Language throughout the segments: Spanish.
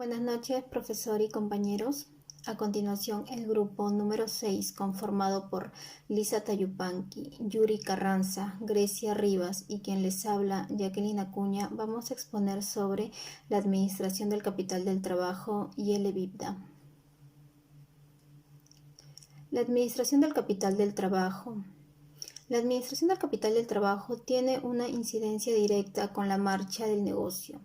Buenas noches, profesor y compañeros. A continuación, el grupo número 6, conformado por Lisa Tayupanqui, Yuri Carranza, Grecia Rivas y quien les habla, Jacqueline Acuña, vamos a exponer sobre la administración del capital del trabajo y el EBITDA. La administración del capital del trabajo. La administración del capital del trabajo tiene una incidencia directa con la marcha del negocio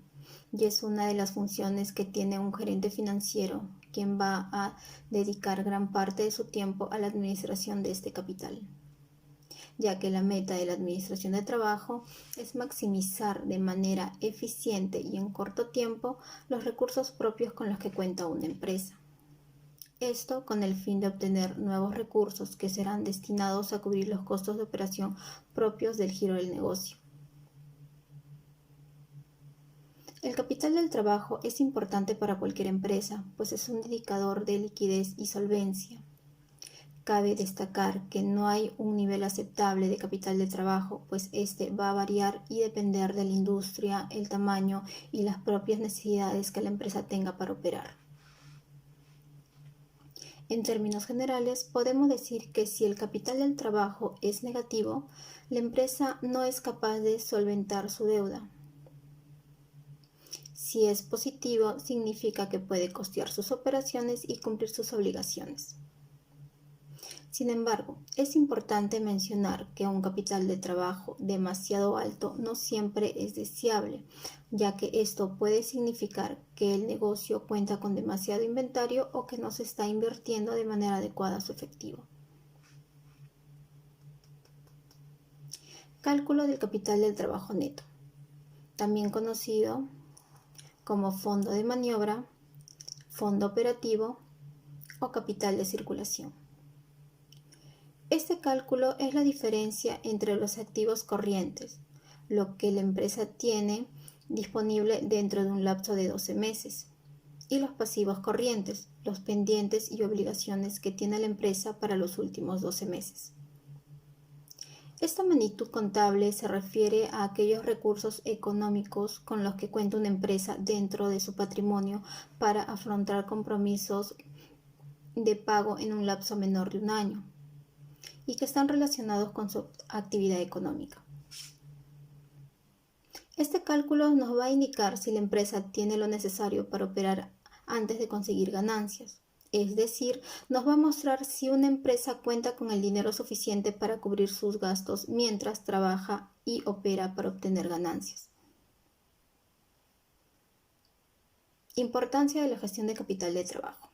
y es una de las funciones que tiene un gerente financiero, quien va a dedicar gran parte de su tiempo a la administración de este capital, ya que la meta de la administración de trabajo es maximizar de manera eficiente y en corto tiempo los recursos propios con los que cuenta una empresa. Esto con el fin de obtener nuevos recursos que serán destinados a cubrir los costos de operación propios del giro del negocio. El capital del trabajo es importante para cualquier empresa, pues es un indicador de liquidez y solvencia. Cabe destacar que no hay un nivel aceptable de capital de trabajo, pues este va a variar y depender de la industria, el tamaño y las propias necesidades que la empresa tenga para operar. En términos generales, podemos decir que si el capital del trabajo es negativo, la empresa no es capaz de solventar su deuda. Si es positivo, significa que puede costear sus operaciones y cumplir sus obligaciones. Sin embargo, es importante mencionar que un capital de trabajo demasiado alto no siempre es deseable, ya que esto puede significar que el negocio cuenta con demasiado inventario o que no se está invirtiendo de manera adecuada su efectivo. Cálculo del capital del trabajo neto, también conocido como fondo de maniobra, fondo operativo o capital de circulación. Este cálculo es la diferencia entre los activos corrientes, lo que la empresa tiene disponible dentro de un lapso de 12 meses, y los pasivos corrientes, los pendientes y obligaciones que tiene la empresa para los últimos 12 meses. Esta magnitud contable se refiere a aquellos recursos económicos con los que cuenta una empresa dentro de su patrimonio para afrontar compromisos de pago en un lapso menor de un año y que están relacionados con su actividad económica. Este cálculo nos va a indicar si la empresa tiene lo necesario para operar antes de conseguir ganancias. Es decir, nos va a mostrar si una empresa cuenta con el dinero suficiente para cubrir sus gastos mientras trabaja y opera para obtener ganancias. Importancia de la gestión de capital de trabajo.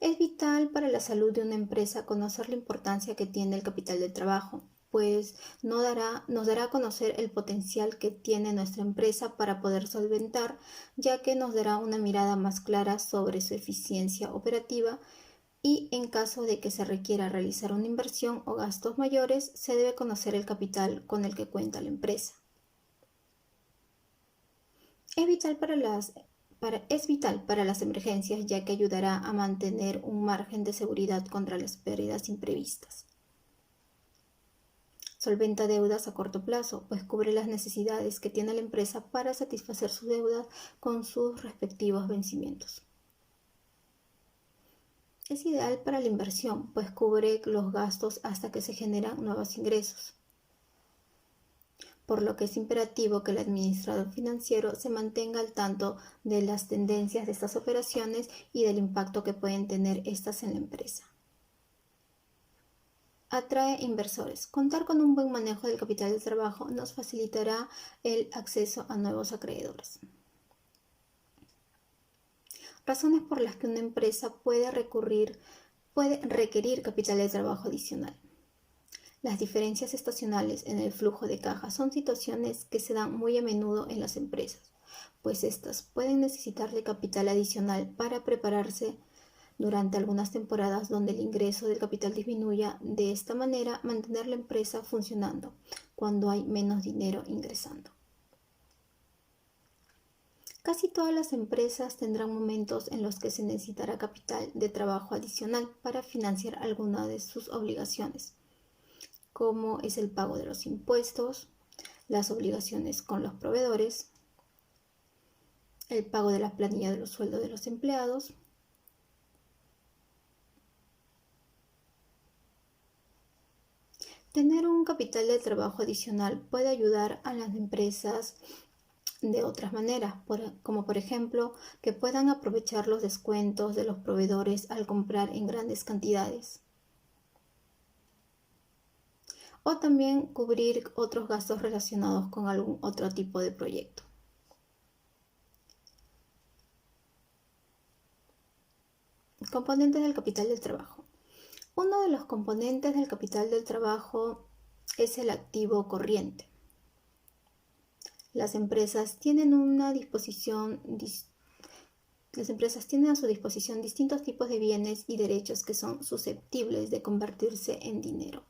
Es vital para la salud de una empresa conocer la importancia que tiene el capital de trabajo, pues nos dará a conocer el potencial que tiene nuestra empresa para poder solventar, ya que nos dará una mirada más clara sobre su eficiencia operativa y en caso de que se requiera realizar una inversión o gastos mayores, se debe conocer el capital con el que cuenta la empresa. Es vital para las emergencias, ya que ayudará a mantener un margen de seguridad contra las pérdidas imprevistas. Solventa deudas a corto plazo, pues cubre las necesidades que tiene la empresa para satisfacer sus deudas con sus respectivos vencimientos. Es ideal para la inversión, pues cubre los gastos hasta que se generan nuevos ingresos, por lo que es imperativo que el administrador financiero se mantenga al tanto de las tendencias de estas operaciones y del impacto que pueden tener estas en la empresa. Atrae inversores. Contar con un buen manejo del capital de trabajo nos facilitará el acceso a nuevos acreedores. Razones por las que una empresa puede requerir capital de trabajo adicional. Las diferencias estacionales en el flujo de caja son situaciones que se dan muy a menudo en las empresas, pues estas pueden necesitar de capital adicional para prepararse durante algunas temporadas donde el ingreso del capital disminuya. De esta manera, mantener la empresa funcionando cuando hay menos dinero ingresando. Casi todas las empresas tendrán momentos en los que se necesitará capital de trabajo adicional para financiar alguna de sus obligaciones, como es el pago de los impuestos, las obligaciones con los proveedores, el pago de la planilla de los sueldos de los empleados, tener un capital de trabajo adicional puede ayudar a las empresas de otras maneras, como por ejemplo que puedan aprovechar los descuentos de los proveedores al comprar en grandes cantidades, o también cubrir otros gastos relacionados con algún otro tipo de proyecto. Componentes del capital del trabajo. Uno de los componentes del capital del trabajo es el activo corriente. Las empresas tienen a su disposición distintos tipos de bienes y derechos que son susceptibles de convertirse en dinero.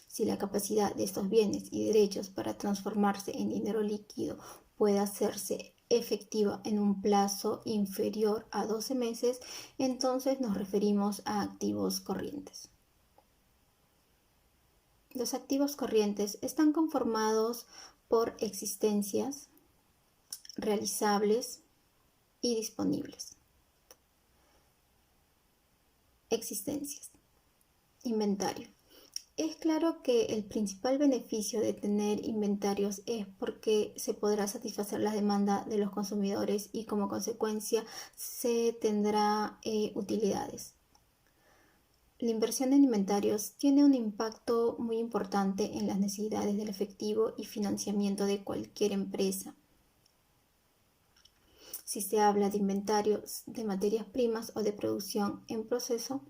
Si la capacidad de estos bienes y derechos para transformarse en dinero líquido puede hacerse efectiva en un plazo inferior a 12 meses, entonces nos referimos a activos corrientes. Los activos corrientes están conformados por existencias, realizables y disponibles. Existencias. Inventario. Es claro que el principal beneficio de tener inventarios es porque se podrá satisfacer la demanda de los consumidores y como consecuencia se tendrá utilidades. La inversión en inventarios tiene un impacto muy importante en las necesidades del efectivo y financiamiento de cualquier empresa. Si se habla de inventarios de materias primas o de producción en proceso,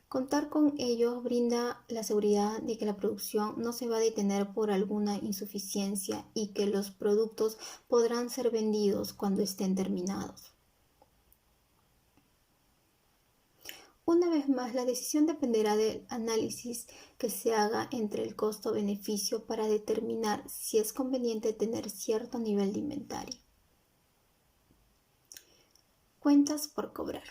contar con ellos brinda la seguridad de que la producción no se va a detener por alguna insuficiencia y que los productos podrán ser vendidos cuando estén terminados. Una vez más, la decisión dependerá del análisis que se haga entre el costo-beneficio para determinar si es conveniente tener cierto nivel de inventario. Cuentas por cobrar.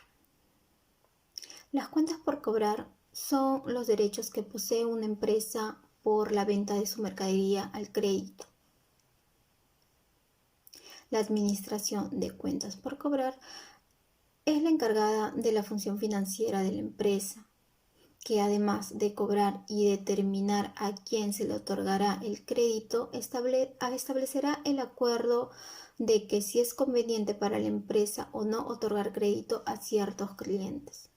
Las cuentas por cobrar son los derechos que posee una empresa por la venta de su mercadería al crédito. La administración de cuentas por cobrar es la encargada de la función financiera de la empresa, que además de cobrar y determinar a quién se le otorgará el crédito, establecerá el acuerdo de que si es conveniente para la empresa o no otorgar crédito a ciertos clientes,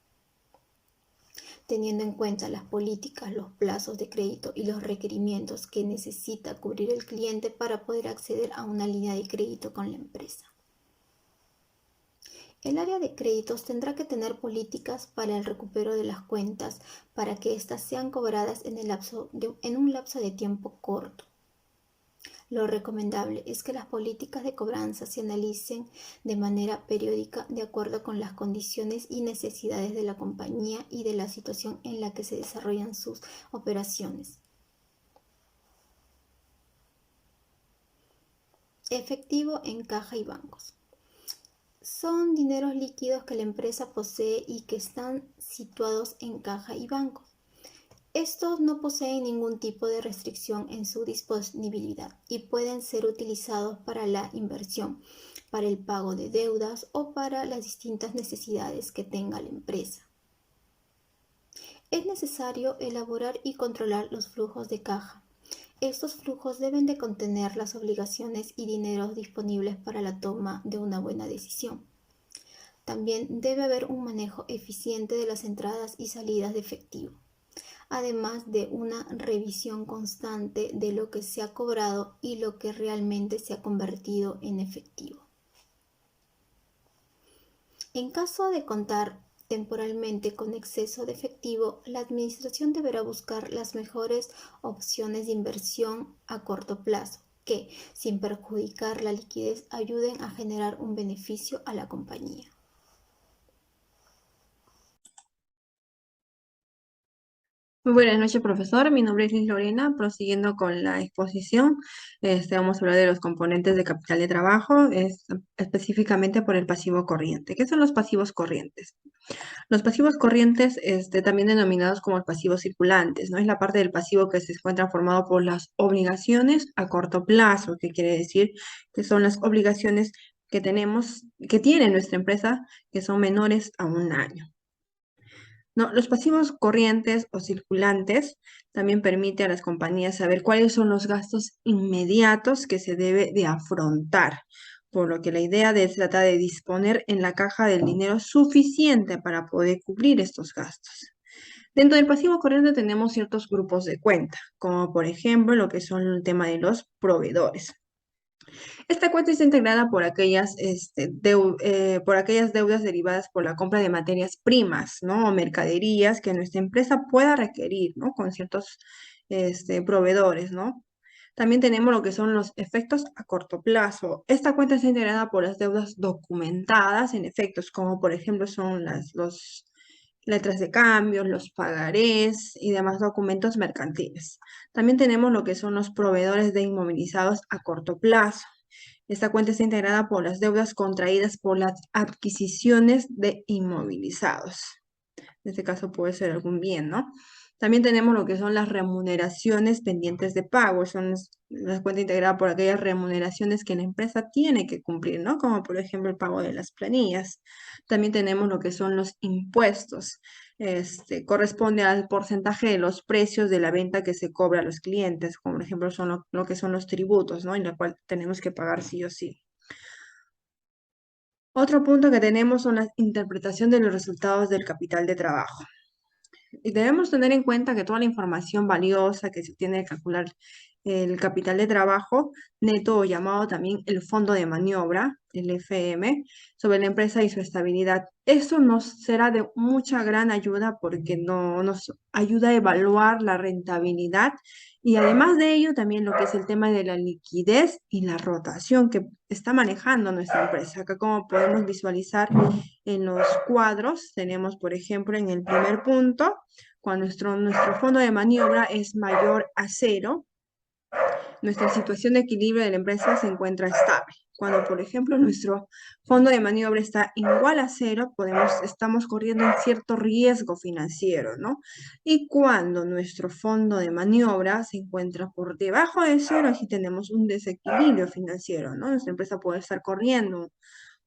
teniendo en cuenta las políticas, los plazos de crédito y los requerimientos que necesita cubrir el cliente para poder acceder a una línea de crédito con la empresa. El área de créditos tendrá que tener políticas para el recupero de las cuentas para que éstas sean cobradas en un lapso de tiempo corto. Lo recomendable es que las políticas de cobranza se analicen de manera periódica de acuerdo con las condiciones y necesidades de la compañía y de la situación en la que se desarrollan sus operaciones. Efectivo en caja y bancos. Son dineros líquidos que la empresa posee y que están situados en caja y bancos. Estos no poseen ningún tipo de restricción en su disponibilidad y pueden ser utilizados para la inversión, para el pago de deudas o para las distintas necesidades que tenga la empresa. Es necesario elaborar y controlar los flujos de caja. Estos flujos deben de contener las obligaciones y dineros disponibles para la toma de una buena decisión. También debe haber un manejo eficiente de las entradas y salidas de efectivo, además de una revisión constante de lo que se ha cobrado y lo que realmente se ha convertido en efectivo. En caso de contar temporalmente con exceso de efectivo, la administración deberá buscar las mejores opciones de inversión a corto plazo que, sin perjudicar la liquidez, ayuden a generar un beneficio a la compañía. Muy buenas noches, profesor. Mi nombre es Liz Lorena. Prosiguiendo con la exposición, vamos a hablar de los componentes de capital de trabajo, específicamente por el pasivo corriente. ¿Qué son los pasivos corrientes? Los pasivos corrientes, también denominados como pasivos circulantes, ¿no? Es la parte del pasivo que se encuentra formado por las obligaciones a corto plazo, que quiere decir que son las obligaciones que tiene nuestra empresa, que son menores a un año. No, los pasivos corrientes o circulantes también permite a las compañías saber cuáles son los gastos inmediatos que se debe de afrontar, por lo que la idea de trata de disponer en la caja del dinero suficiente para poder cubrir estos gastos. Dentro del pasivo corriente tenemos ciertos grupos de cuenta, como por ejemplo lo que son el tema de los proveedores. Esta cuenta está integrada por aquellas deudas derivadas por la compra de materias primas, ¿no? O mercaderías que nuestra empresa pueda requerir, ¿no? Con ciertos proveedores, ¿no? También tenemos lo que son los efectos a corto plazo. Esta cuenta está integrada por las deudas documentadas en efectos, como por ejemplo son los letras de cambio, los pagarés y demás documentos mercantiles. También tenemos lo que son los proveedores de inmovilizados a corto plazo. Esta cuenta está integrada por las deudas contraídas por las adquisiciones de inmovilizados. En este caso puede ser algún bien, ¿no? También tenemos lo que son las remuneraciones pendientes de pago. Son las cuentas integradas por aquellas remuneraciones que la empresa tiene que cumplir, ¿no? Como por ejemplo el pago de las planillas. También tenemos lo que son los impuestos. Corresponde al porcentaje de los precios de la venta que se cobra a los clientes, como por ejemplo son lo que son los tributos, ¿no? Y la cual tenemos que pagar sí o sí. Otro punto que tenemos son la interpretación de los resultados del capital de trabajo. Y debemos tener en cuenta que toda la información valiosa que se tiene que calcular el capital de trabajo neto o llamado también el fondo de maniobra, el FM, sobre la empresa y su estabilidad. Esto nos será de mucha gran ayuda porque nos ayuda a evaluar la rentabilidad y además de ello también lo que es el tema de la liquidez y la rotación que está manejando nuestra empresa. Acá como podemos visualizar en los cuadros, tenemos por ejemplo en el primer punto, cuando nuestro fondo de maniobra es mayor a cero, nuestra situación de equilibrio de la empresa se encuentra estable. Cuando, por ejemplo, nuestro fondo de maniobra está igual a cero, estamos corriendo un cierto riesgo financiero, ¿no? Y cuando nuestro fondo de maniobra se encuentra por debajo de cero, así tenemos un desequilibrio financiero, ¿no? Nuestra empresa puede estar corriendo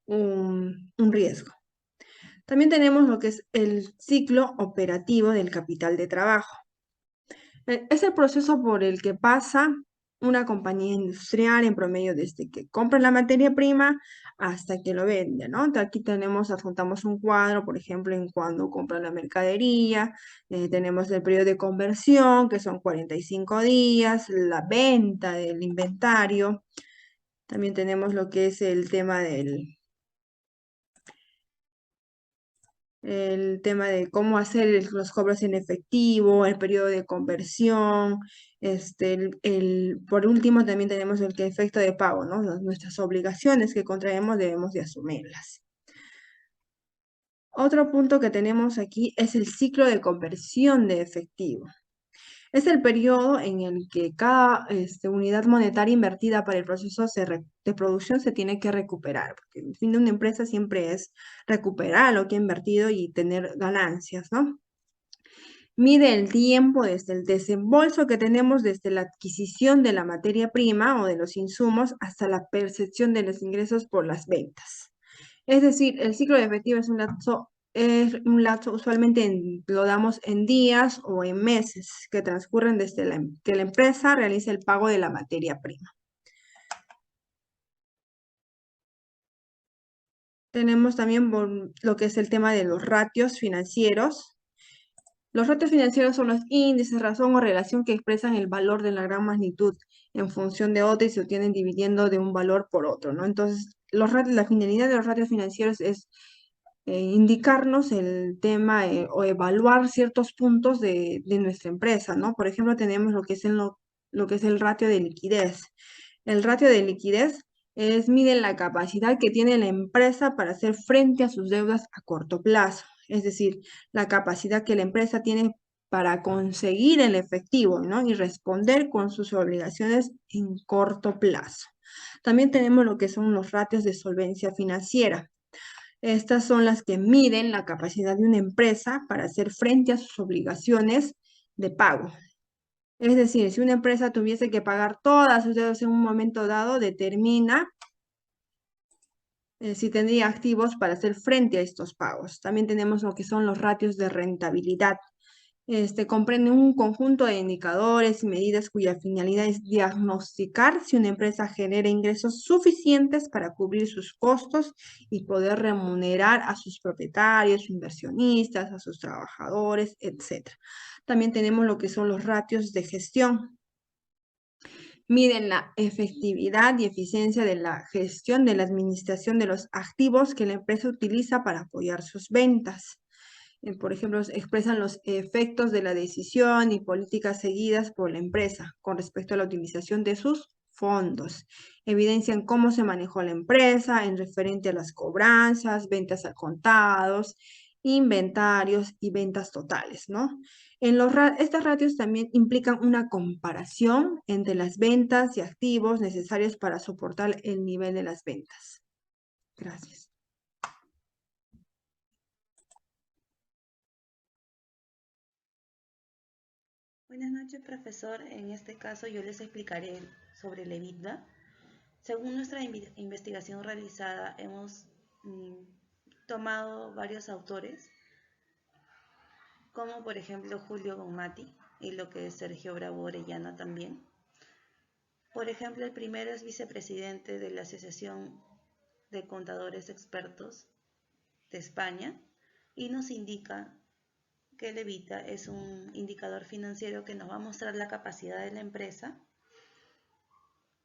un riesgo. También tenemos lo que es el ciclo operativo del capital de trabajo. Es el proceso por el que pasa una compañía industrial en promedio desde que compra la materia prima hasta que lo vende, ¿no? Entonces, aquí adjuntamos un cuadro, por ejemplo, en cuando compra la mercadería, tenemos el periodo de conversión, que son 45 días, la venta del inventario, también tenemos lo que es el tema de cómo hacer los cobros en efectivo, el periodo de conversión, por último también tenemos el efecto de pago, ¿no? Nuestras obligaciones que contraemos debemos de asumirlas. Otro punto que tenemos aquí es el ciclo de conversión de efectivo. Es el periodo en el que cada unidad monetaria invertida para el proceso de producción se tiene que recuperar, porque el fin de una empresa siempre es recuperar lo que ha invertido y tener ganancias, ¿no? Mide el tiempo desde el desembolso que tenemos desde la adquisición de la materia prima o de los insumos hasta la percepción de los ingresos por las ventas. Es decir, el ciclo de efectivo es un lapso usualmente lo damos en días o en meses que transcurren desde que la empresa realiza el pago de la materia prima. Tenemos también lo que es el tema de los ratios financieros. Los ratios financieros son los índices, razón o relación que expresan el valor de la gran magnitud en función de otra y se obtienen dividiendo de un valor por otro, ¿no? Entonces, la finalidad de los ratios financieros es indicarnos el tema o evaluar ciertos puntos de nuestra empresa, ¿no? Por ejemplo, tenemos lo que es lo que es el ratio de liquidez. El ratio de liquidez mide la capacidad que tiene la empresa para hacer frente a sus deudas a corto plazo, es decir, la capacidad que la empresa tiene para conseguir el efectivo, ¿no? Y responder con sus obligaciones en corto plazo. También tenemos lo que son los ratios de solvencia financiera. Estas son las que miden la capacidad de una empresa para hacer frente a sus obligaciones de pago. Es decir, si una empresa tuviese que pagar todas sus deudas en un momento dado, determina si tendría activos para hacer frente a estos pagos. También tenemos lo que son los ratios de rentabilidad. Comprende un conjunto de indicadores y medidas cuya finalidad es diagnosticar si una empresa genera ingresos suficientes para cubrir sus costos y poder remunerar a sus propietarios, inversionistas, a sus trabajadores, etc. También tenemos lo que son los ratios de gestión. Miden la efectividad y eficiencia de la gestión de la administración de los activos que la empresa utiliza para apoyar sus ventas. Por ejemplo, expresan los efectos de la decisión y políticas seguidas por la empresa con respecto a la utilización de sus fondos. Evidencian cómo se manejó la empresa en referente a las cobranzas, ventas a contados, inventarios y ventas totales, ¿no? Estas ratios también implican una comparación entre las ventas y activos necesarios para soportar el nivel de las ventas. Gracias. Buenas noches, profesor. En este caso yo les explicaré sobre el EBITDA. Según nuestra investigación realizada, hemos tomado varios autores, como por ejemplo Julio Gomati y lo que es Sergio Bravo Orellana también. Por ejemplo, el primero es vicepresidente de la Asociación de Contadores Expertos de España y nos indica que el EBITDA es un indicador financiero que nos va a mostrar la capacidad de la empresa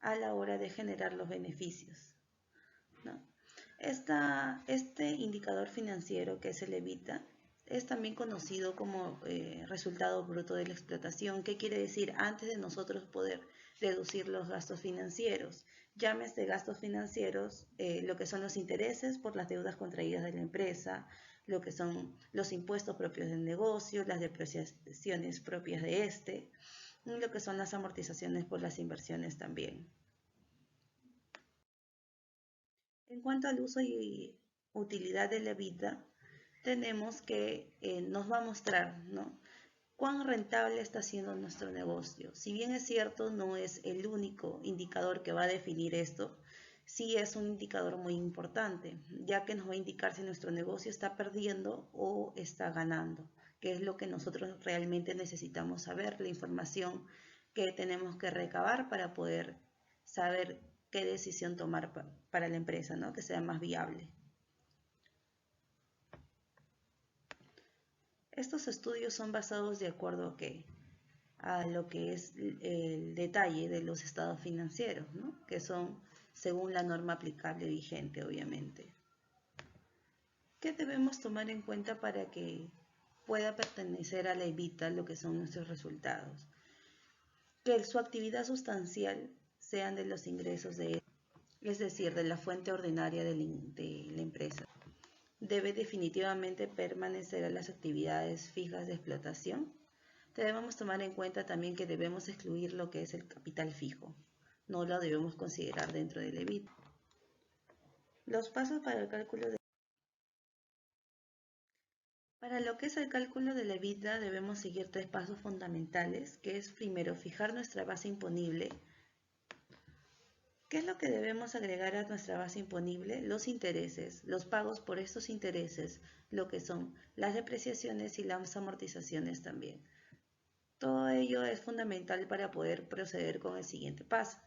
a la hora de generar los beneficios, ¿no? Este indicador financiero, que es el EBITDA, es también conocido como resultado bruto de la explotación. ¿Qué quiere decir? Antes de nosotros poder deducir los gastos financieros. Llámese gastos financieros lo que son los intereses por las deudas contraídas de la empresa, lo que son los impuestos propios del negocio, las depreciaciones propias de y lo que son las amortizaciones por las inversiones también. En cuanto al uso y utilidad del EBITDA, tenemos que nos va a mostrar, ¿no?, cuán rentable está siendo nuestro negocio. Si bien es cierto, no es el único indicador que va a definir esto, sí es un indicador muy importante, ya que nos va a indicar si nuestro negocio está perdiendo o está ganando, que es lo que nosotros realmente necesitamos saber, la información que tenemos que recabar para poder saber qué decisión tomar para la empresa, ¿no?, que sea más viable. Estos estudios son basados de acuerdo a lo que es el detalle de los estados financieros, ¿no?, que son según la norma aplicable vigente, obviamente. ¿Qué debemos tomar en cuenta para que pueda pertenecer a la EBITDA lo que son nuestros resultados? Que su actividad sustancial sean de los ingresos es decir, de la fuente ordinaria de la empresa. Debe definitivamente permanecer a las actividades fijas de explotación. Debemos tomar en cuenta también que debemos excluir lo que es el capital fijo. No lo debemos considerar dentro del EBITDA. Los pasos para el cálculo Para lo que es el cálculo de la EBITDA debemos seguir 3 pasos fundamentales, que es primero fijar nuestra base imponible. ¿Qué es lo que debemos agregar a nuestra base imponible? Los intereses, los pagos por estos intereses, lo que son las depreciaciones y las amortizaciones también. Todo ello es fundamental para poder proceder con el siguiente paso.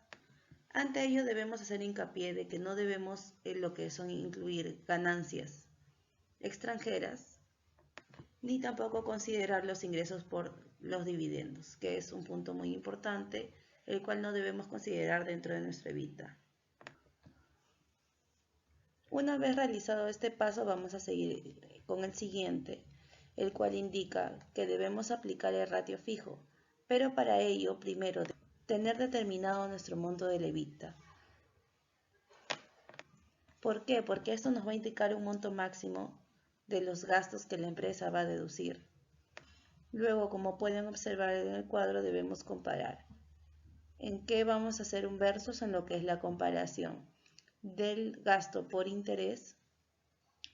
Ante ello debemos hacer hincapié de que no debemos lo que son incluir ganancias extranjeras, ni tampoco considerar los ingresos por los dividendos, que es un punto muy importante, el cual no debemos considerar dentro de nuestra EBITDA. Una vez realizado este paso, vamos a seguir con el siguiente, el cual indica que debemos aplicar el ratio fijo, pero para ello primero tener determinado nuestro monto de la EBITDA. ¿Por qué? Porque esto nos va a indicar un monto máximo de los gastos que la empresa va a deducir. Luego, como pueden observar en el cuadro, debemos comparar. ¿En qué vamos a hacer un versus? En lo que es la comparación del gasto por interés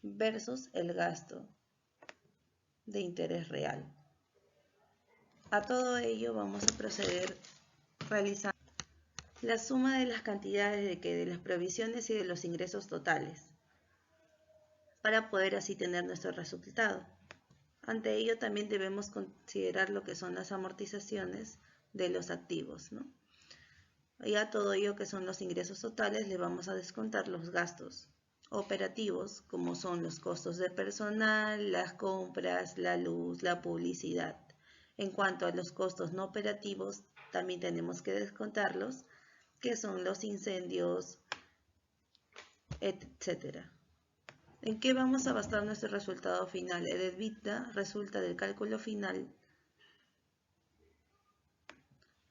versus el gasto de interés real. A todo ello vamos a proceder realizando la suma de las cantidades de las provisiones y de los ingresos totales. para poder así tener nuestro resultado. Ante ello también debemos considerar lo que son las amortizaciones de los activos, ¿no? Y a todo ello que son los ingresos totales le vamos a descontar los gastos operativos, como son los costos de personal, las compras, la luz, la publicidad. En cuanto a los costos no operativos, también tenemos que descontarlos, que son los incendios, etcétera. ¿En qué vamos a basar nuestro resultado final? El EBITDA resulta del cálculo final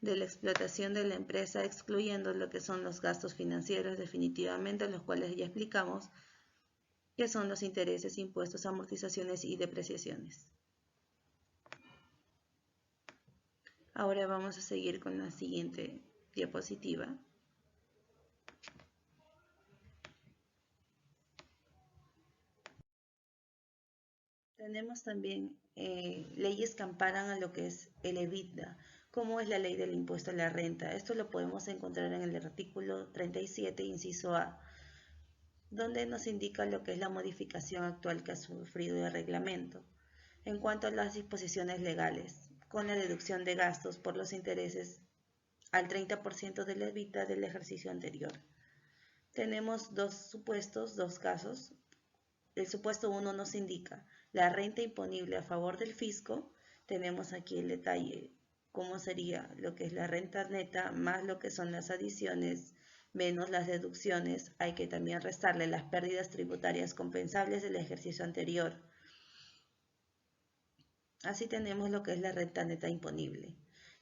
de la explotación de la empresa, excluyendo lo que son los gastos financieros definitivamente, los cuales ya explicamos, que son los intereses, impuestos, amortizaciones y depreciaciones. Ahora vamos a seguir con la siguiente diapositiva. Tenemos también leyes que amparan a lo que es el EBITDA, como es la ley del impuesto a la renta. Esto lo podemos encontrar en el artículo 37, inciso A, donde nos indica lo que es la modificación actual que ha sufrido el reglamento. En cuanto a las disposiciones legales, con la deducción de gastos por los intereses al 30% del EBITDA del ejercicio anterior. Tenemos dos supuestos, dos casos. El supuesto 1 nos indica la renta imponible a favor del fisco. Tenemos aquí el detalle, cómo sería lo que es la renta neta más lo que son las adiciones menos las deducciones. Hay que también restarle las pérdidas tributarias compensables del ejercicio anterior. Así tenemos lo que es la renta neta imponible.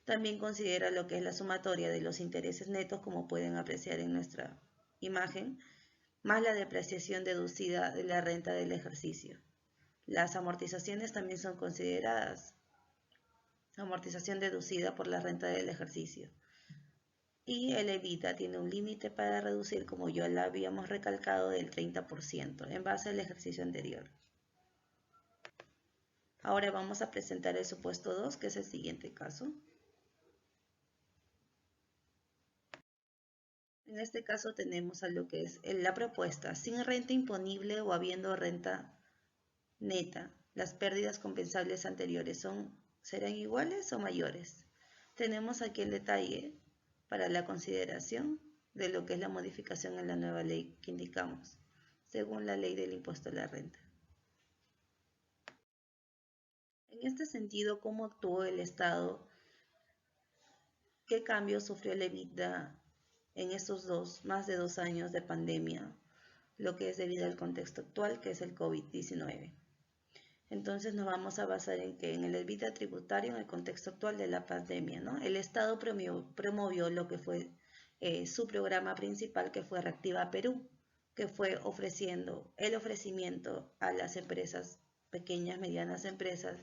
También considera lo que es la sumatoria de los intereses netos, como pueden apreciar en nuestra imagen, más la depreciación deducida de la renta del ejercicio. Las amortizaciones también son consideradas amortización deducida por la renta del ejercicio. Y el EBITDA tiene un límite para reducir, como ya lo habíamos recalcado, del 30% en base al ejercicio anterior. Ahora vamos a presentar el supuesto 2, que es el siguiente caso. En este caso tenemos a lo que es la propuesta: sin renta imponible o habiendo renta neta, las pérdidas compensables anteriores serán iguales o mayores. Tenemos aquí el detalle para la consideración de lo que es la modificación en la nueva ley que indicamos, según la ley del impuesto a la renta. En este sentido, ¿cómo actuó el Estado? ¿Qué cambios sufrió el EBITDA en estos más de 2 años de pandemia? Lo que es debido al contexto actual, que es el COVID-19. Entonces nos vamos a basar en que en el EBITDA tributario, en el contexto actual de la pandemia, ¿no? El Estado promovió lo que fue su programa principal, que fue Reactiva Perú, que fue ofreciendo el ofrecimiento a las empresas, pequeñas, medianas empresas,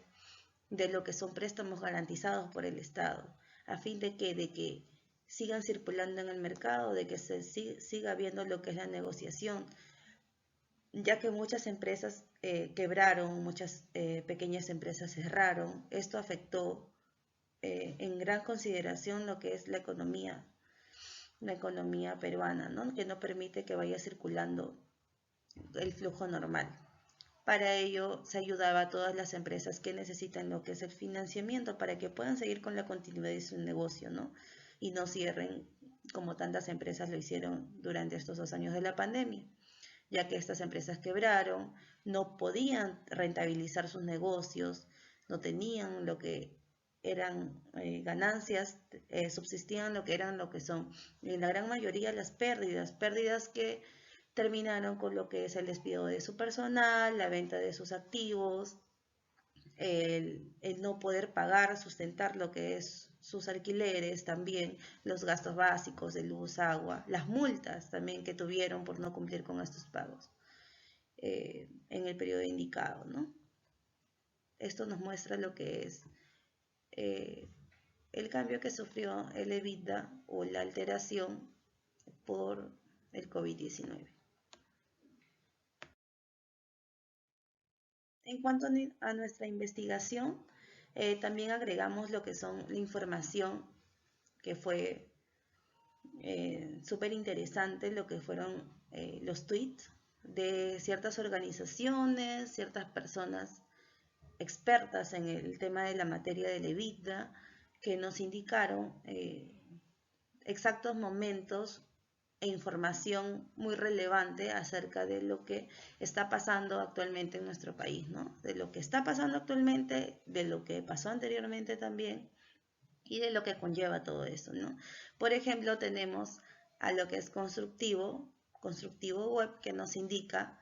de lo que son préstamos garantizados por el Estado, a fin de que sigan circulando en el mercado, de que se siga viendo lo que es la negociación, ya que muchas empresas quebraron, muchas pequeñas empresas cerraron. Esto afectó en gran consideración lo que es la economía peruana, ¿no? Que no permite que vaya circulando el flujo normal. Para ello se ayudaba a todas las empresas que necesitan lo que es el financiamiento para que puedan seguir con la continuidad de su negocio, ¿no? Y no cierren como tantas empresas lo hicieron durante estos 2 años de la pandemia, ya que estas empresas quebraron, no podían rentabilizar sus negocios, no tenían lo que eran ganancias, subsistían lo que son, en la gran mayoría, las pérdidas que terminaron con lo que es el despido de su personal, la venta de sus activos, el no poder pagar, sustentar lo que es sus alquileres, también los gastos básicos de luz, agua, las multas también que tuvieron por no cumplir con estos pagos en el periodo indicado, ¿no? Esto nos muestra lo que es el cambio que sufrió el EBITDA o la alteración por el COVID-19. En cuanto a nuestra investigación, también agregamos lo que son la información que fue súper interesante, lo que fueron los tweets de ciertas organizaciones, ciertas personas expertas en el tema de la materia del EBITDA, que nos indicaron exactos momentos e información muy relevante acerca de lo que está pasando actualmente en nuestro país, ¿no? De lo que está pasando actualmente, de lo que pasó anteriormente también y de lo que conlleva todo eso, ¿no? Por ejemplo, tenemos a lo que es constructivo web, que nos indica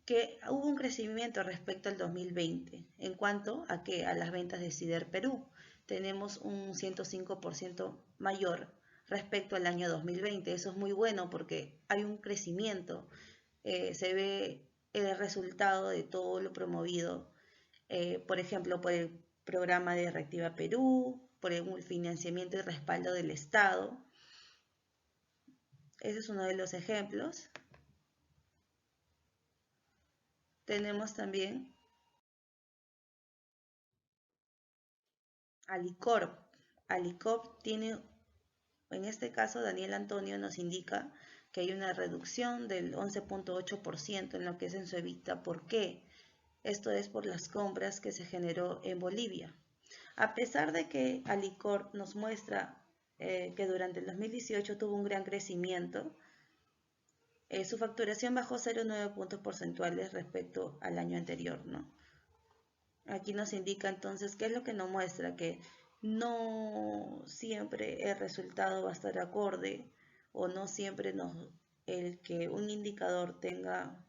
que hubo un crecimiento respecto al 2020 en cuanto a que a las ventas de Cider Perú. Tenemos un 105% mayor respecto al año 2020. Eso es muy bueno porque hay un crecimiento. Se ve el resultado de todo lo promovido, por ejemplo, por el programa de Reactiva Perú, por el financiamiento y respaldo del Estado. Ese es uno de los ejemplos. Tenemos también Alicorp. Alicorp tiene, en este caso, Daniel Antonio nos indica que hay una reducción del 11.8% en lo que es en su EBITDA. ¿Por qué? Esto es por las compras que se generó en Bolivia. A pesar de que Alicorp nos muestra que durante el 2018 tuvo un gran crecimiento, su facturación bajó 0,9 puntos porcentuales respecto al año anterior, ¿no? Aquí nos indica entonces qué es lo que nos muestra, que no siempre el resultado va a estar acorde o no siempre el que un indicador tenga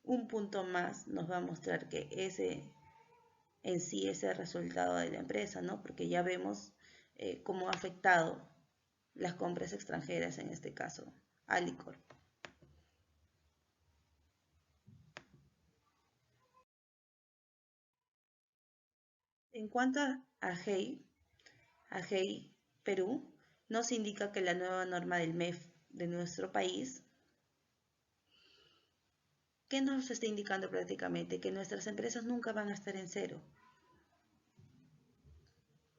un punto más nos va a mostrar que ese en sí es el resultado de la empresa, ¿no? Porque ya vemos cómo ha afectado las compras extranjeras, en este caso, Alicorp. En cuanto a GEI Perú, nos indica que la nueva norma del MEF de nuestro país, ¿qué nos está indicando prácticamente? Que nuestras empresas nunca van a estar en cero.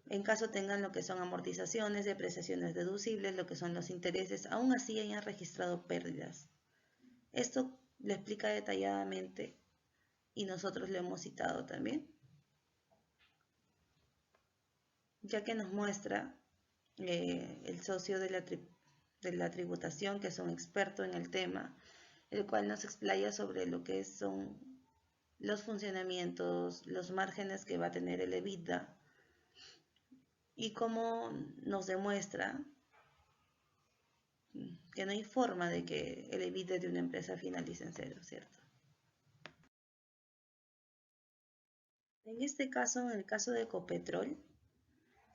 En caso tengan lo que son amortizaciones, depreciaciones deducibles, lo que son los intereses, aún así hayan registrado pérdidas. Esto lo explica detalladamente y nosotros lo hemos citado también, ya que nos muestra el socio de la tributación, que es un experto en el tema, el cual nos explaya sobre lo que son los funcionamientos, los márgenes que va a tener el EBITDA y cómo nos demuestra que no hay forma de que el EBITDA de una empresa finalice en cero, ¿cierto? En este caso, en el caso de Ecopetrol,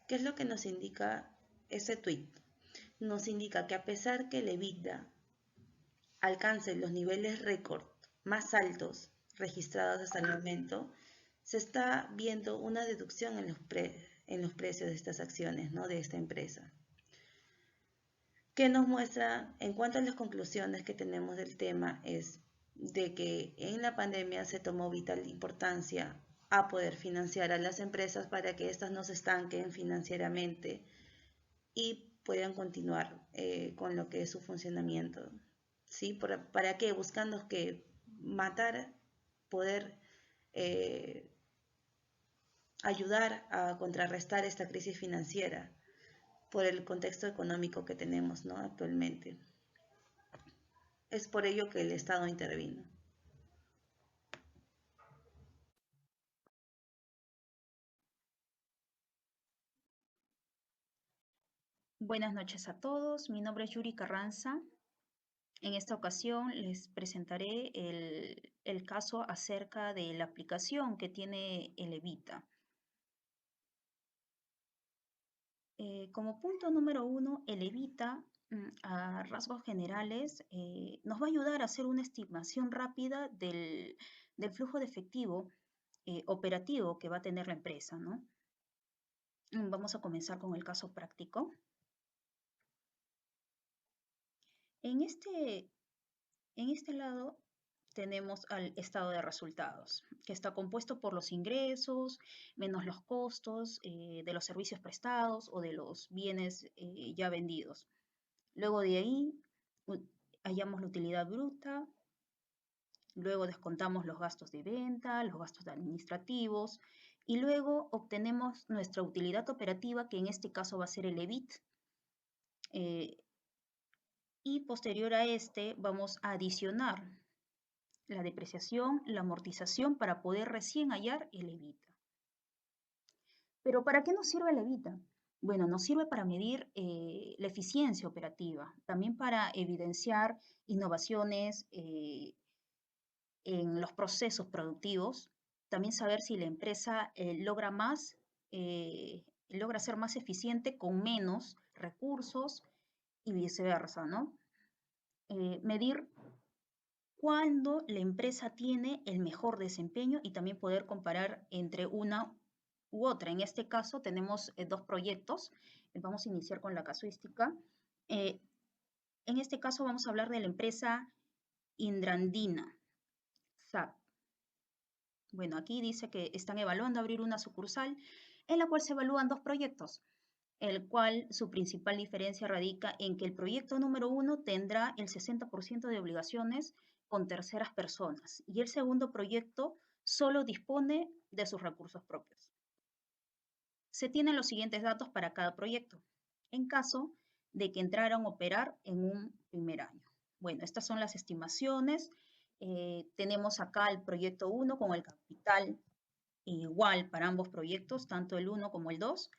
¿qué es lo que nos indica ese tweet? Nos indica que a pesar que el EBITDA alcance los niveles récord más altos registrados hasta el momento, se está viendo una deducción en los precios de estas acciones, ¿no? De esta empresa. ¿Qué nos muestra en cuanto a las conclusiones que tenemos del tema? Es de que en la pandemia se tomó vital importancia a poder financiar a las empresas para que éstas no se estanquen financieramente y puedan continuar con lo que es su funcionamiento. ¿Sí? ¿Para qué? Buscando que matar, poder ayudar a contrarrestar esta crisis financiera por el contexto económico que tenemos, ¿no? Actualmente. Es por ello que el Estado intervino. Buenas noches a todos, mi nombre es Yuri Carranza. En esta ocasión les presentaré el caso acerca de la aplicación que tiene el Evita. Como punto número 1, el Evita, a rasgos generales, nos va a ayudar a hacer una estimación rápida del flujo de efectivo operativo que va a tener la empresa, ¿no? Vamos a comenzar con el caso práctico. En este lado tenemos al estado de resultados, que está compuesto por los ingresos menos los costos de los servicios prestados o de los bienes ya vendidos. Luego de ahí hallamos la utilidad bruta Luego descontamos los gastos de venta, los gastos administrativos y luego obtenemos nuestra utilidad operativa, que en este caso va a ser el EBIT. Y posterior a este vamos a adicionar la depreciación, la amortización para poder recién hallar el EBITDA. Pero ¿para qué nos sirve el EBITDA? Bueno, nos sirve para medir la eficiencia operativa, también para evidenciar innovaciones en los procesos productivos, también saber si la empresa logra ser más eficiente con menos recursos y viceversa, ¿no? Medir cuándo la empresa tiene el mejor desempeño y también poder comparar entre una u otra. En este caso tenemos dos proyectos. Vamos a iniciar con la casuística. En este caso vamos a hablar de la empresa Indrandina, SAP. Bueno, aquí dice que están evaluando abrir una sucursal en la cual se evalúan dos proyectos, el cual su principal diferencia radica en que el proyecto número 1 tendrá el 60% de obligaciones con terceras personas y el segundo proyecto solo dispone de sus recursos propios. Se tienen los siguientes datos para cada proyecto, en caso de que entraran a operar en un primer año. Bueno, estas son las estimaciones. Tenemos acá el proyecto 1 con el capital igual para ambos proyectos, tanto el 1 como el 2.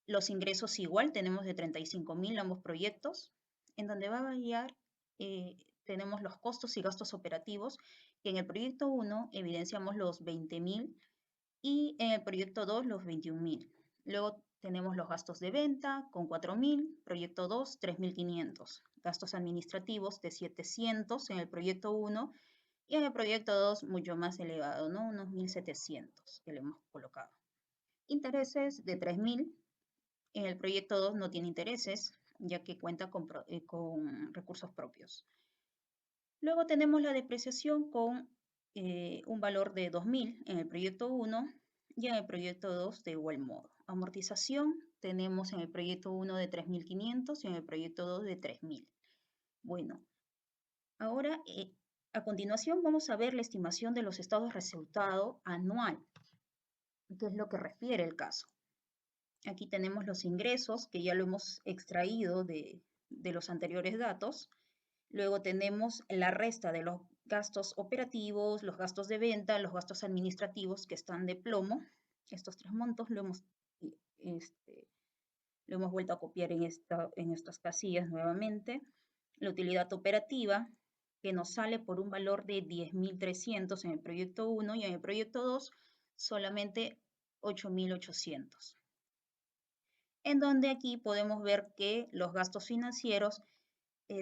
Los ingresos igual, tenemos de 35.000 ambos proyectos. En donde va a variar, tenemos los costos y gastos operativos, que en el proyecto 1 evidenciamos los 20.000 y en el proyecto 2 los 21.000. Luego tenemos los gastos de venta con 4.000, proyecto 2 3.500. Gastos administrativos de 700 en el proyecto 1 y en el proyecto 2 mucho más elevado, ¿no? Unos 1.700 que le hemos colocado. Intereses de 3.000. En el proyecto 2 no tiene intereses, ya que cuenta con recursos propios. Luego tenemos la depreciación con un valor de 2.000 en el proyecto 1 y en el proyecto 2 de igual modo. Amortización tenemos en el proyecto 1 de 3.500 y en el proyecto 2 de 3.000. Bueno, ahora a continuación vamos a ver la estimación de los estados de resultado anual, que es lo que refiere el caso. Aquí tenemos los ingresos, que ya lo hemos extraído de los anteriores datos. Luego tenemos la resta de los gastos operativos, los gastos de venta, los gastos administrativos que están de plomo. Estos tres montos lo hemos vuelto a copiar en estas casillas nuevamente. La utilidad operativa, que nos sale por un valor de 10.300 en el proyecto 1 y en el proyecto 2 solamente 8.800. En donde aquí podemos ver que los gastos financieros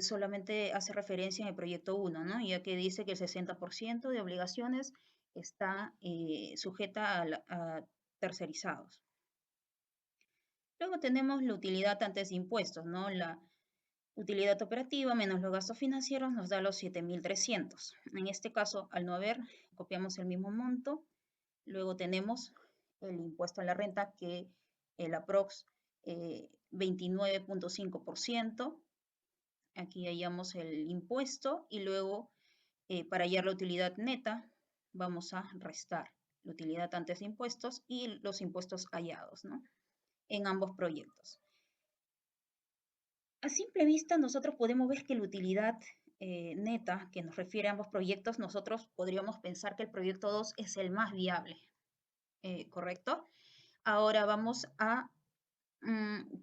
solamente hace referencia en el proyecto 1, ¿no? Ya que dice que el 60% de obligaciones está sujeta a tercerizados. Luego tenemos la utilidad antes de impuestos, ¿no? La utilidad operativa menos los gastos financieros nos da los 7.300. En este caso, al no haber, copiamos el mismo monto. Luego tenemos el impuesto a la renta, que el aprox 29.5%. Aquí hallamos el impuesto y luego para hallar la utilidad neta vamos a restar la utilidad antes de impuestos y los impuestos hallados, ¿no? En ambos proyectos. A simple vista nosotros podemos ver que la utilidad neta que nos refiere a ambos proyectos, nosotros podríamos pensar que el proyecto 2 es el más viable, ¿correcto? Ahora vamos a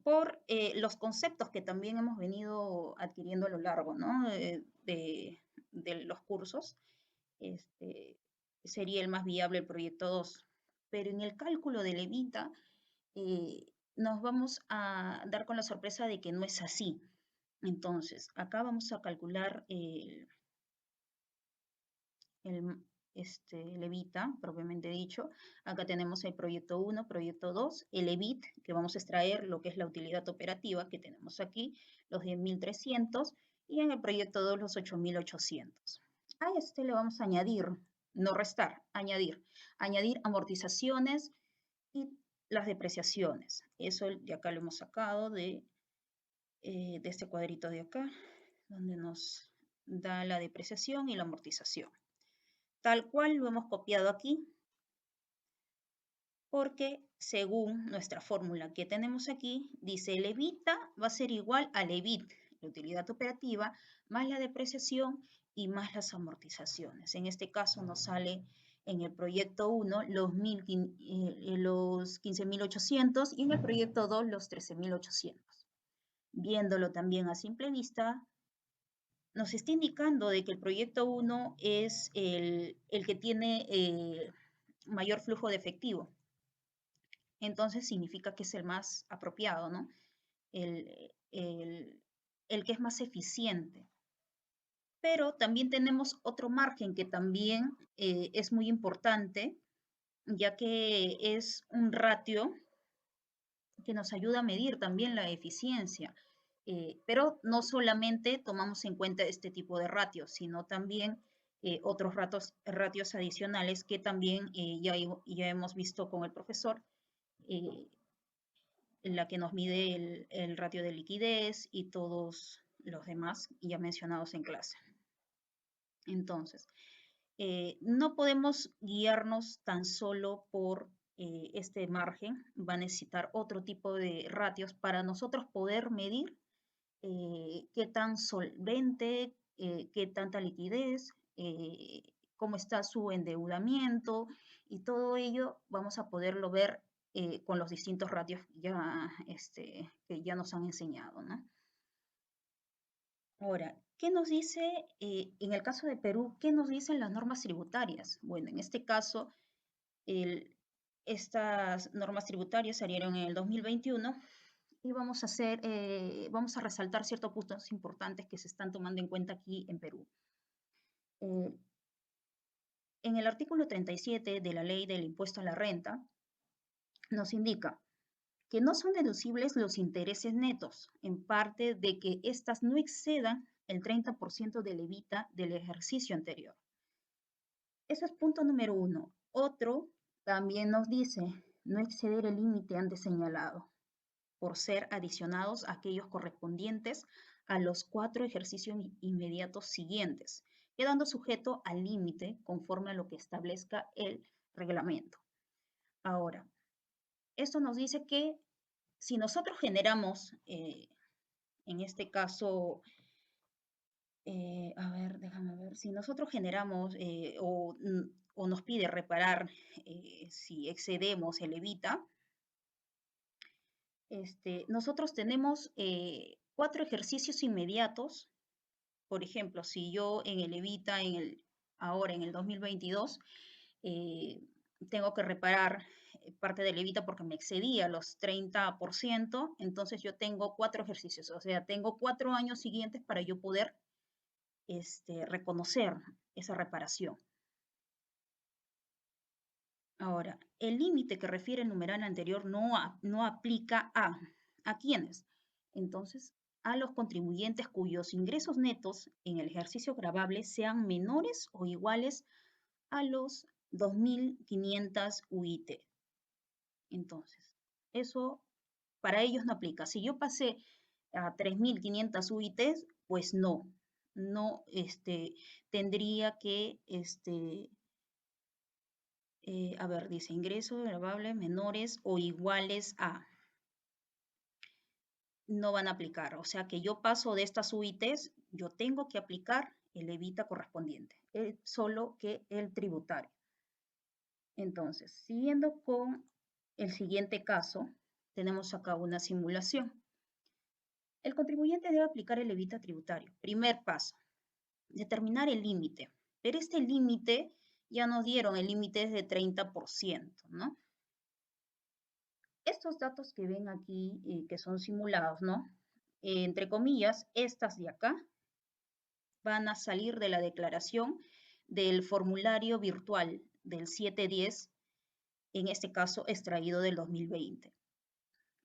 por los conceptos que también hemos venido adquiriendo a lo largo, ¿no? de los cursos, sería el más viable el proyecto 2. Pero en el cálculo del EBITDA nos vamos a dar con la sorpresa de que no es así. Entonces, acá vamos a calcular el EBITDA, propiamente dicho. Acá tenemos el proyecto 1, proyecto 2, el EBIT, que vamos a extraer lo que es la utilidad operativa que tenemos aquí, los 10.300, y en el proyecto 2 los 8.800. A este le vamos a añadir, no restar, añadir amortizaciones y las depreciaciones. Eso de acá lo hemos sacado de este cuadrito de acá, donde nos da la depreciación y la amortización. tal cual lo hemos copiado aquí, porque según nuestra fórmula que tenemos aquí, dice el EBITDA va a ser igual al EBIT, la utilidad operativa, más la depreciación y más las amortizaciones. En este caso nos sale en el proyecto 1 los 15.800 y en el proyecto 2 los 13.800. Viéndolo también a simple vista, nos está indicando de que el proyecto 1 es el que tiene mayor flujo de efectivo. Entonces significa que es el más apropiado, ¿no? El, que es más eficiente. Pero también tenemos otro margen que también es muy importante, ya que es un ratio que nos ayuda a medir también la eficiencia. Pero no solamente tomamos en cuenta este tipo de ratios, sino también otros ratios adicionales que también ya hemos visto con el profesor, la que nos mide el ratio de liquidez y todos los demás ya mencionados en clase. Entonces, no podemos guiarnos tan solo por este margen, va a necesitar otro tipo de ratios para nosotros poder medir qué tan solvente, qué tanta liquidez, cómo está su endeudamiento y todo ello vamos a poderlo ver con los distintos ratios ya, que ya nos han enseñado, ¿no? Ahora, ¿qué nos dice, en el caso de Perú, qué nos dicen las normas tributarias? Bueno, en este caso, estas normas tributarias salieron en el 2021 y vamos a resaltar ciertos puntos importantes que se están tomando en cuenta aquí en Perú. En el artículo 37 de la Ley del Impuesto a la Renta, nos indica que no son deducibles los intereses netos, en parte de que éstas no excedan el 30% del EBITDA del ejercicio anterior. Ese es punto número 1. Otro también nos dice no exceder el límite antes señalado, por ser adicionados aquellos correspondientes a los 4 ejercicios inmediatos siguientes, quedando sujeto al límite conforme a lo que establezca el reglamento. Ahora, esto nos dice que si nosotros generamos, en este caso, a ver, déjame ver, si nosotros generamos o nos pide reparar si excedemos el EBITDA, nosotros tenemos 4 ejercicios inmediatos. Por ejemplo, si yo en el EBITDA, ahora en el 2022, tengo que reparar parte del EBITDA porque me excedía los 30%, entonces yo tengo 4 ejercicios, o sea, tengo 4 años siguientes para yo poder reconocer esa reparación. Ahora, el límite que refiere el numeral anterior no aplica ¿a quiénes? Entonces, a los contribuyentes cuyos ingresos netos en el ejercicio gravable sean menores o iguales a los 2.500 UIT. Entonces, eso para ellos no aplica. Si yo pasé a 3.500 UIT, pues no tendría que, a ver, dice ingresos gravables menores o iguales a, no van a aplicar. O sea que yo paso de estas UITs, yo tengo que aplicar el EBITDA correspondiente, solo que el tributario. Entonces, siguiendo con el siguiente caso, tenemos acá una simulación. El contribuyente debe aplicar el EBITDA tributario. Primer paso, determinar el límite. Pero este límite ya nos dieron, el límite es de 30%, ¿no? Estos datos que ven aquí, que son simulados, ¿no? Entre comillas, estas de acá van a salir de la declaración del formulario virtual del 710, en este caso extraído del 2020.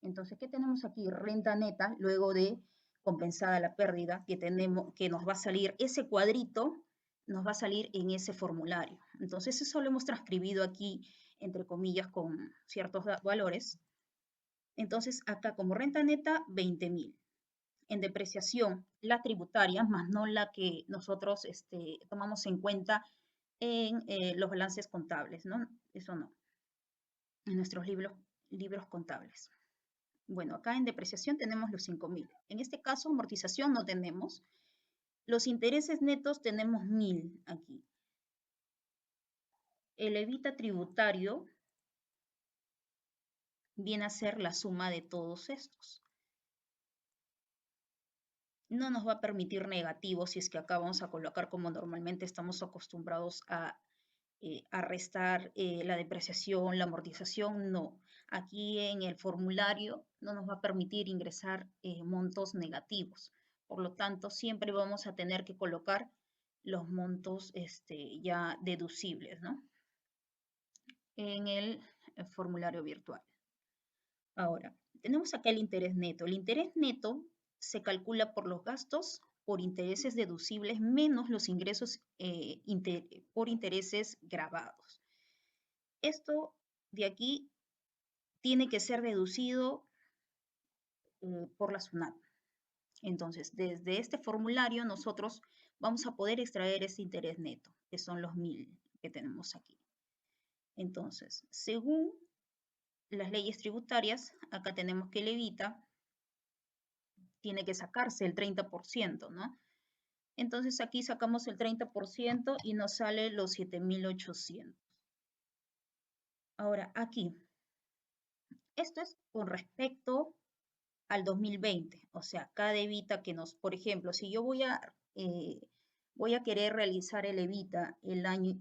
Entonces, ¿qué tenemos aquí? Renta neta, luego de compensada la pérdida, que nos va a salir ese cuadrito, nos va a salir en ese formulario. Entonces, eso lo hemos transcribido aquí, entre comillas, con ciertos valores. Entonces, acá como renta neta, 20.000. En depreciación, la tributaria, más no la que nosotros tomamos en cuenta en los balances contables, ¿no? Eso no, en nuestros libros contables. Bueno, acá en depreciación tenemos los 5.000. En este caso, amortización no tenemos. Los intereses netos tenemos 1.000 aquí. El evita tributario viene a ser la suma de todos estos. No nos va a permitir negativo si es que acá vamos a colocar como normalmente estamos acostumbrados a restar la depreciación, la amortización, no. Aquí en el formulario no nos va a permitir ingresar montos negativos. Por lo tanto, siempre vamos a tener que colocar los montos ya deducibles, ¿no? En el formulario virtual. Ahora, tenemos acá el interés neto. El interés neto se calcula por los gastos por intereses deducibles menos los ingresos por intereses grabados. Esto de aquí tiene que ser deducido por la SUNAT. Entonces, desde este formulario nosotros vamos a poder extraer ese interés neto, que son los 1.000 que tenemos aquí. Entonces, según las leyes tributarias, acá tenemos que el evita tiene que sacarse el 30%, ¿no? Entonces aquí sacamos el 30% y nos sale los 7.800. Ahora, aquí, esto es con respecto al 2020, o sea, cada evita que nos, por ejemplo, si yo voy a querer realizar el evita el año,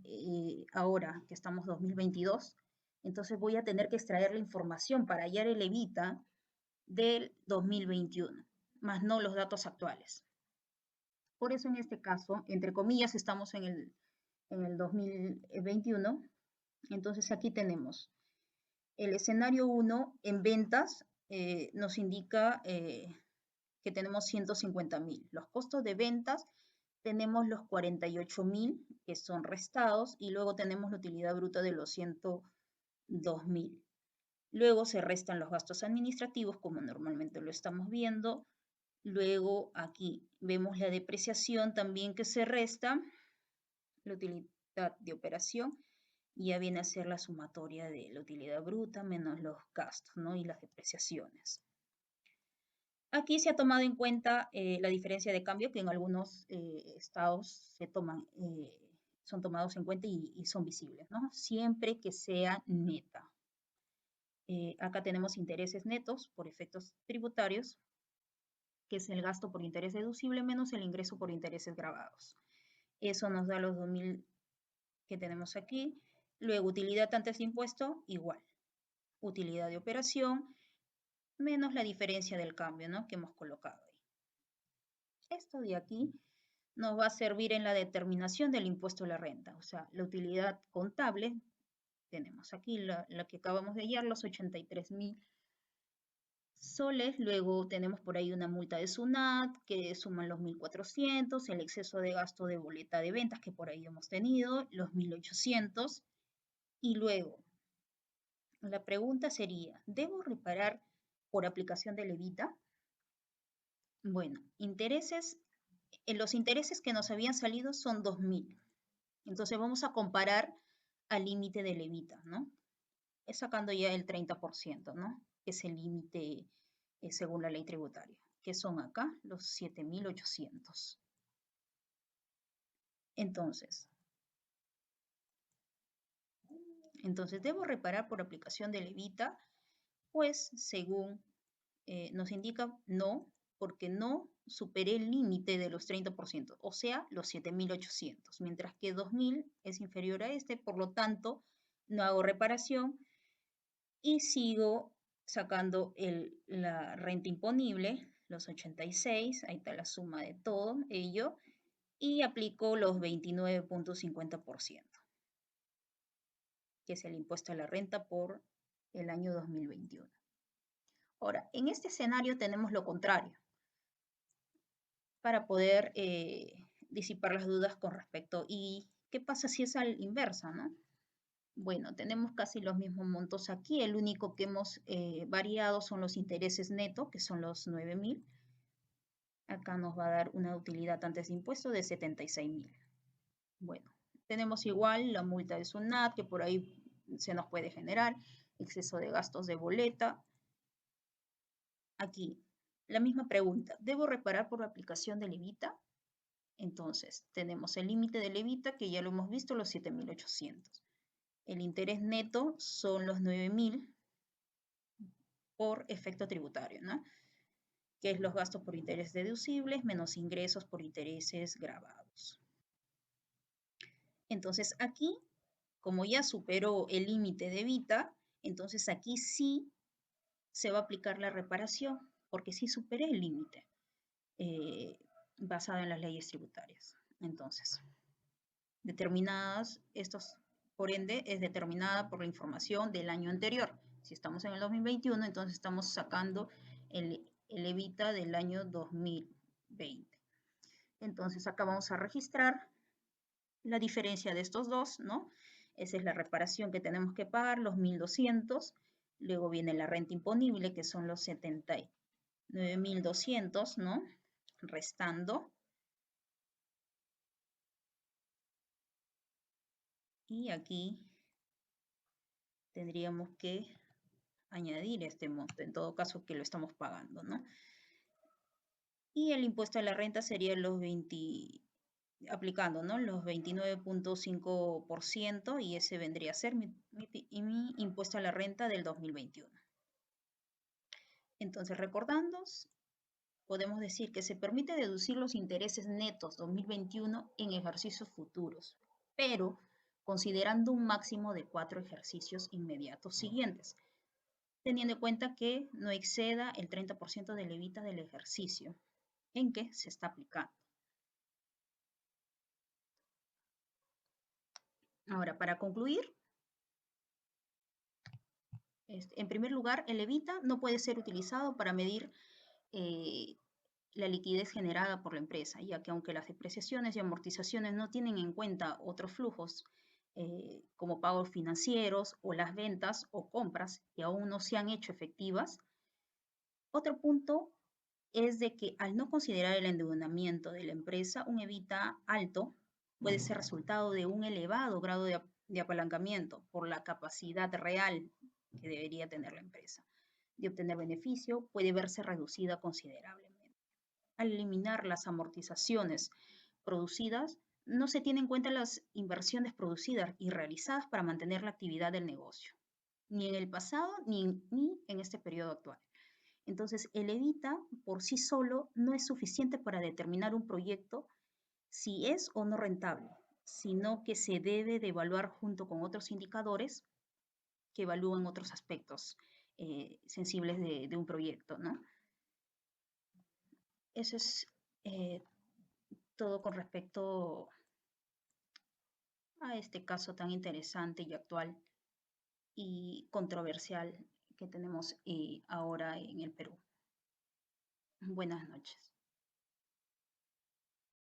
ahora que estamos 2022, entonces voy a tener que extraer la información para hallar el evita del 2021, más no los datos actuales. Por eso en este caso, entre comillas, estamos en el 2021, entonces aquí tenemos el escenario 1 en ventas, nos indica que tenemos 150.000. Los costos de ventas tenemos los 48.000 que son restados y luego tenemos la utilidad bruta de los 102.000. Luego se restan los gastos administrativos como normalmente lo estamos viendo. Luego aquí vemos la depreciación también que se resta, la utilidad de operación. Ya viene a ser la sumatoria de la utilidad bruta menos los gastos, ¿no? Y las depreciaciones. Aquí se ha tomado en cuenta la diferencia de cambio que en algunos estados son tomados en cuenta y son visibles, ¿no? Siempre que sea neta. Acá tenemos intereses netos por efectos tributarios, que es el gasto por interés deducible menos el ingreso por intereses grabados. Eso nos da los 2.000 que tenemos aquí. Luego, utilidad antes de impuesto, igual. Utilidad de operación, menos la diferencia del cambio, ¿no? Que hemos colocado ahí. Esto de aquí nos va a servir en la determinación del impuesto a la renta. O sea, la utilidad contable, tenemos aquí la que acabamos de hallar, los 83.000 soles. Luego tenemos por ahí una multa de SUNAT que suman los 1.400, el exceso de gasto de boleta de ventas que por ahí hemos tenido, los 1.800. Y luego, la pregunta sería, ¿debo reparar por aplicación del evita? Bueno, los intereses que nos habían salido son 2.000. Entonces vamos a comparar al límite del evita, ¿no? Es sacando ya el 30%, ¿no? Que es el límite según la ley tributaria, que son acá los 7.800. Entonces, ¿debo reparar por aplicación del evita? Pues según nos indica no, porque no superé el límite de los 30%, o sea, los 7.800, mientras que 2.000 es inferior a este, por lo tanto, no hago reparación y sigo sacando la renta imponible, los 86, ahí está la suma de todo ello, y aplico los 29.50%, que es el impuesto a la renta por el año 2021. Ahora, en este escenario tenemos lo contrario, para poder disipar las dudas con respecto, ¿y qué pasa si es al inversa, no? Bueno, tenemos casi los mismos montos aquí, el único que hemos variado son los intereses netos, que son los 9.000. Acá nos va a dar una utilidad antes de impuesto de 76.000. Bueno, Tenemos igual la multa de SUNAT, que por ahí se nos puede generar, exceso de gastos de boleta. Aquí, la misma pregunta, ¿debo reparar por la aplicación del Evita? Entonces, tenemos el límite del Evita, que ya lo hemos visto, los 7.800. El interés neto son los 9.000 por efecto tributario, ¿no? Que es los gastos por intereses deducibles menos ingresos por intereses grabados. Entonces, aquí, como ya superó el límite de Evita, entonces aquí sí se va a aplicar la reparación, porque sí superé el límite basado en las leyes tributarias. Entonces, determinadas, por ende, es determinada por la información del año anterior. Si estamos en el 2021, entonces estamos sacando el Evita del año 2020. Entonces, acá vamos a registrar la diferencia de estos dos, ¿no? Esa es la reparación que tenemos que pagar, los 1.200. Luego viene la renta imponible, que son los 79.200, ¿no? Restando. Y aquí tendríamos que añadir este monto, en todo caso que lo estamos pagando, ¿no? Y el impuesto a la renta sería aplicando, ¿no? Los 29.5% y ese vendría a ser mi impuesto a la renta del 2021. Entonces, recordando, podemos decir que se permite deducir los intereses netos 2021 en ejercicios futuros, pero considerando un máximo de 4 ejercicios inmediatos siguientes, teniendo en cuenta que no exceda el 30% del Evita del ejercicio en que se está aplicando. Ahora, para concluir, en primer lugar, el Evita no puede ser utilizado para medir la liquidez generada por la empresa, ya que aunque las depreciaciones y amortizaciones no tienen en cuenta otros flujos como pagos financieros o las ventas o compras que aún no se han hecho efectivas, otro punto es de que al no considerar el endeudamiento de la empresa, un Evita alto puede ser resultado de un elevado grado de apalancamiento por la capacidad real que debería tener la empresa de obtener beneficio, puede verse reducida considerablemente. Al eliminar las amortizaciones producidas, no se tienen en cuenta las inversiones producidas y realizadas para mantener la actividad del negocio, ni en el pasado ni en este periodo actual. Entonces, el Evita por sí solo no es suficiente para determinar un proyecto si es o no rentable, sino que se debe de evaluar junto con otros indicadores que evalúan otros aspectos sensibles de un proyecto, ¿no? Eso es todo con respecto a este caso tan interesante y actual y controversial que tenemos ahora en el Perú. Buenas noches.